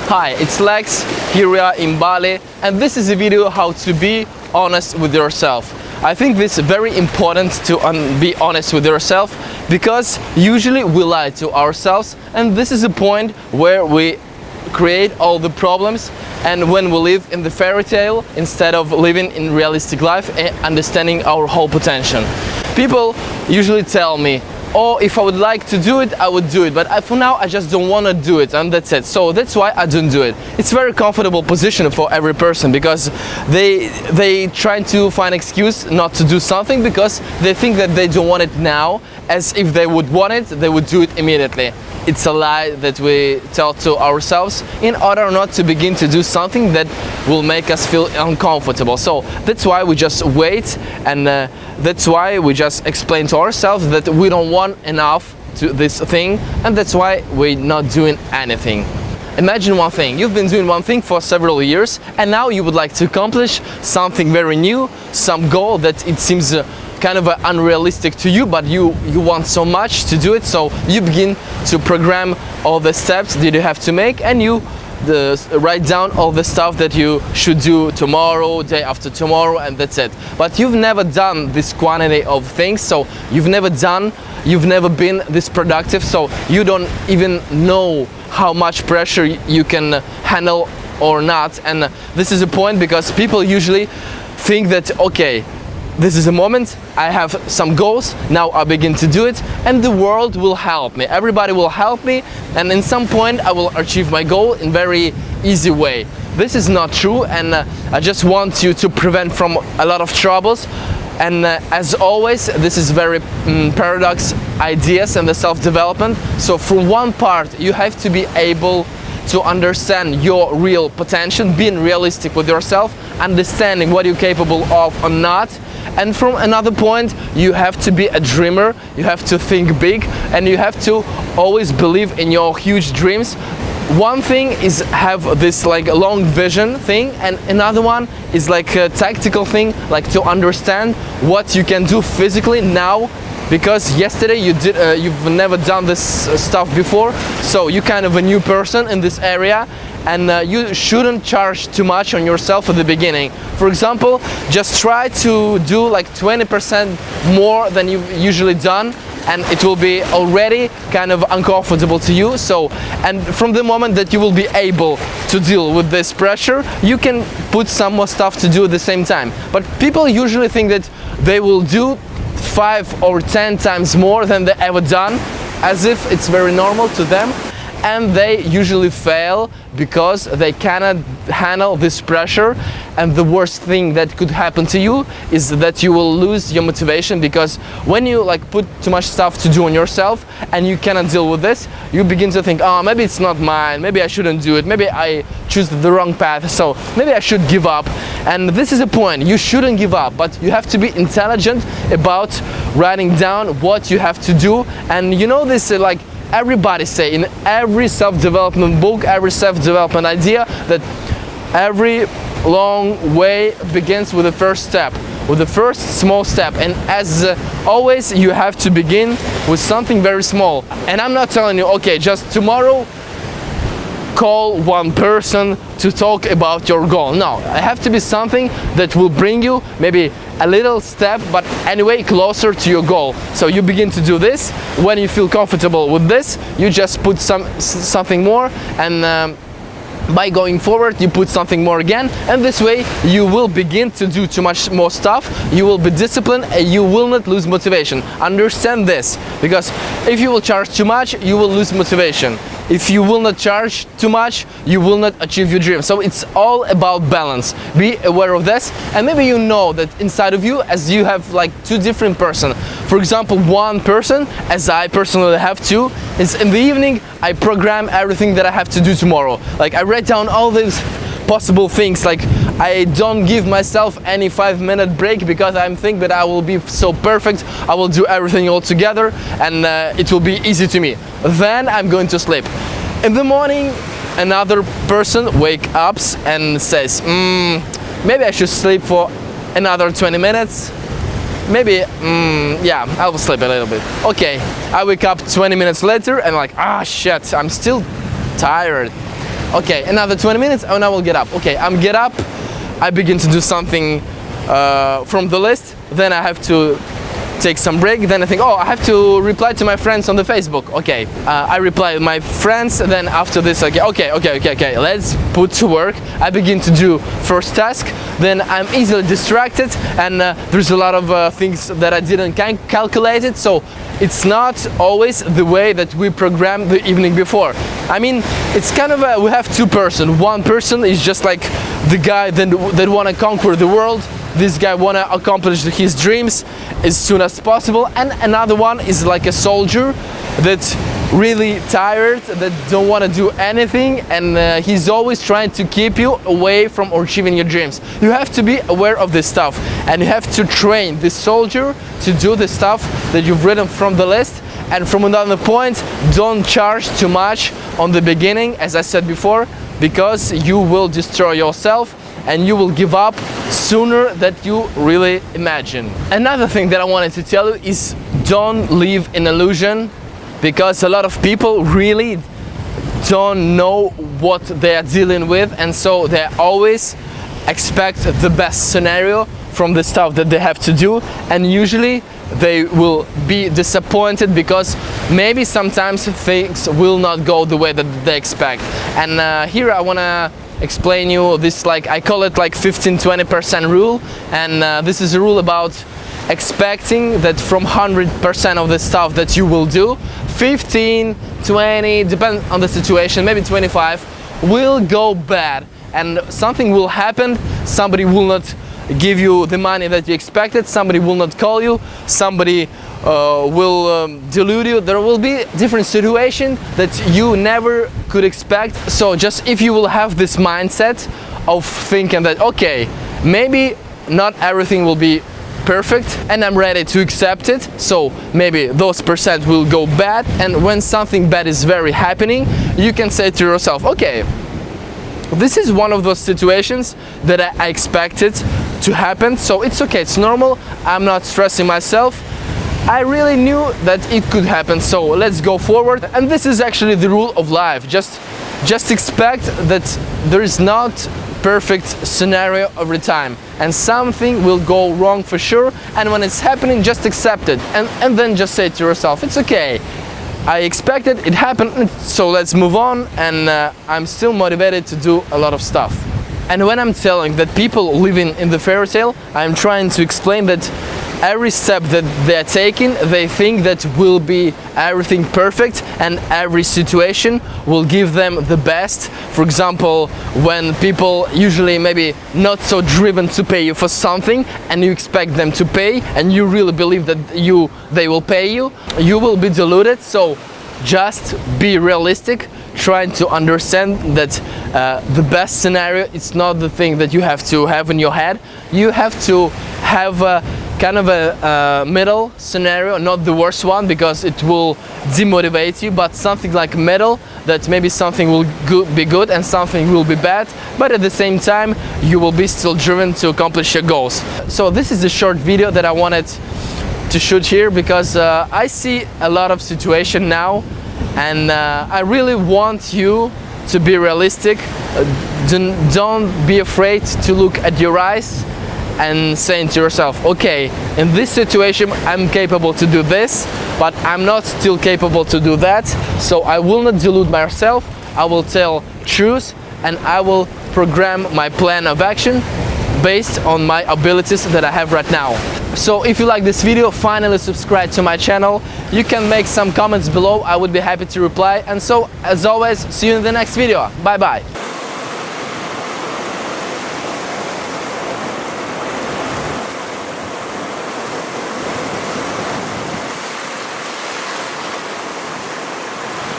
Hi, it's Lex, here we are in Bali, and this is a video how to be honest with yourself. I think this is very important to be honest with yourself, because usually we lie to ourselves, and this is a point where we create all the problems, and when we live in the fairy tale instead of living in realistic life and understanding our whole potential. People usually tell me, oh, if I would like to do it, I would do it, but for now I just don't want to do it, and that's it. So that's why I don't do it. It's a very comfortable position for every person, because they try to find excuse not to do something because they think that they don't want it now, as if they would want it, they would do it immediately. It's a lie that we tell to ourselves in order not to begin to do something that will make us feel uncomfortable. So that's why we just wait, and that's why we just explain to ourselves that we don't want enough to this thing, and that's why we're not doing anything. Imagine one thing, you've been doing one thing for several years, and now you would like to accomplish something very new, some goal that it seems kind of unrealistic to you, but you want so much to do it, so you begin to program all the steps that you have to make, and you write down all the stuff that you should do tomorrow, day after tomorrow, and that's it. But you've never done this quantity of things, so you've never been this productive, so you don't even know how much pressure you can handle or not. And this is a point, because people usually think that, okay, this is a moment, I have some goals, now I begin to do it, and the world will help me, everybody will help me, and in some point I will achieve my goal in very easy way. This is not true, and I just want you to prevent from a lot of troubles. And as always, this is very paradox ideas and the self-development. So for one part, you have to be able to understand your real potential, being realistic with yourself, understanding what you're capable of or not. And from another point, you have to be a dreamer, you have to think big, and you have to always believe in your huge dreams. One thing is have this like long vision thing, and another one is like a tactical thing, like to understand what you can do physically now, because yesterday you've never done this stuff before, so you're kind of a new person in this area, and you shouldn't charge too much on yourself at the beginning. For example, just try to do like 20% more than you've usually done, and it will be already kind of uncomfortable to you. So, and from the moment that you will be able to deal with this pressure, you can put some more stuff to do at the same time. But people usually think that they will do 5 or 10 times more than they ever done, as if it's very normal to them, and they usually fail because they cannot handle this pressure. And the worst thing that could happen to you is that you will lose your motivation, because when you like put too much stuff to do on yourself and you cannot deal with this, you begin to think, oh, maybe it's not mine, maybe I shouldn't do it, maybe I choose the wrong path, so maybe I should give up. And this is a point, you shouldn't give up, but you have to be intelligent about writing down what you have to do. And you know this, like everybody say in every self-development book, every self-development idea, that every long way begins with the first step, with the first small step. And as always, you have to begin with something very small. And I'm not telling you, okay, just tomorrow call one person to talk about your goal. No, it have to be something that will bring you maybe a little step, but anyway closer to your goal. So you begin to do this. When you feel comfortable with this, you just put something more, and by going forward you put something more again, and this way you will begin to do too much more stuff, you will be disciplined, and you will not lose motivation. Understand this, because if you will charge too much, you will lose motivation. If you will not charge too much, you will not achieve your dream. So it's all about balance. Be aware of this, and maybe you know that inside of you, as you have like two different persons. For example, one person, as I personally have two, is in the evening I program everything that I have to do tomorrow. Like I write down all these possible things, like I don't give myself any 5-minute break, because I think that I will be so perfect, I will do everything all together, and it will be easy to me. Then I'm going to sleep. In the morning, another person wakes up and says, maybe I should sleep for another 20 minutes. Maybe, yeah, I will sleep a little bit. Okay, I wake up 20 minutes later and like, ah, shit, I'm still tired. Okay, another 20 minutes and I will get up. Okay, I'm get up, I begin to do something from the list, then I have to take some break, then I think, oh, I have to reply to my friends on the Facebook. Okay, I reply to my friends, then after this, okay, let's put to work. I begin to do first task, then I'm easily distracted, and there's a lot of things that I didn't calculate it, so it's not always the way that we program the evening before. I mean, it's kind of we have two persons. One person is just like the guy that want to conquer the world. This guy want to accomplish his dreams as soon as possible, and another one is like a soldier that's really tired, that don't want to do anything, and he's always trying to keep you away from achieving your dreams. You have to be aware of this stuff, and you have to train this soldier to do the stuff that you've written from the list. And from another point, don't charge too much on the beginning, as I said before, because you will destroy yourself and you will give up sooner than you really imagine. Another thing that I wanted to tell you is don't live in illusion, because a lot of people really don't know what they are dealing with, and so they always expect the best scenario from the stuff that they have to do, and usually they will be disappointed because maybe sometimes things will not go the way that they expect. And here I want to explain you this, like I call it like 15-20% rule, and this is a rule about expecting that from 100% of the stuff that you will do, 15, 20, depend on the situation, maybe 25 will go bad, and something will happen. Somebody will not give you the money that you expected, somebody will not call you, somebody will delude you. There will be different situations that you never could expect. So just if you will have this mindset of thinking that, okay, maybe not everything will be perfect and I'm ready to accept it, so maybe those percent will go bad, and when something bad is very happening, you can say to yourself, okay, this is one of those situations that I expected to happen, so it's okay, it's normal, I'm not stressing myself. I really knew that it could happen, so let's go forward. And this is actually the rule of life. Just expect that there is not perfect scenario every time, and something will go wrong for sure, and when it's happening, just accept it, and then just say to yourself, it's okay, I expected it happened, so let's move on, and I'm still motivated to do a lot of stuff. And when I'm telling that people living in the fairy tale, I'm trying to explain that every step that they're taking, they think that will be everything perfect, and every situation will give them the best. For example, when people usually maybe not so driven to pay you for something, and you expect them to pay, and you really believe that they will pay you, you will be deluded. So just be realistic, trying to understand that the best scenario is not the thing that you have to have in your head. You have to have a kind of a middle scenario, not the worst one, because it will demotivate you, but something like middle, that maybe something will be good and something will be bad, but at the same time you will be still driven to accomplish your goals. So this is a short video that I wanted to shoot here, because I see a lot of situation now, and I really want you to be realistic. Don't be afraid to look at your eyes and saying to yourself, okay, in this situation I'm capable to do this, but I'm not still capable to do that, so I will not delude myself, I will tell truth, and I will program my plan of action based on my abilities that I have right now. So if you like this video, finally subscribe to my channel. You can make some comments below, I would be happy to reply, and so as always, see you in the next video. Bye bye.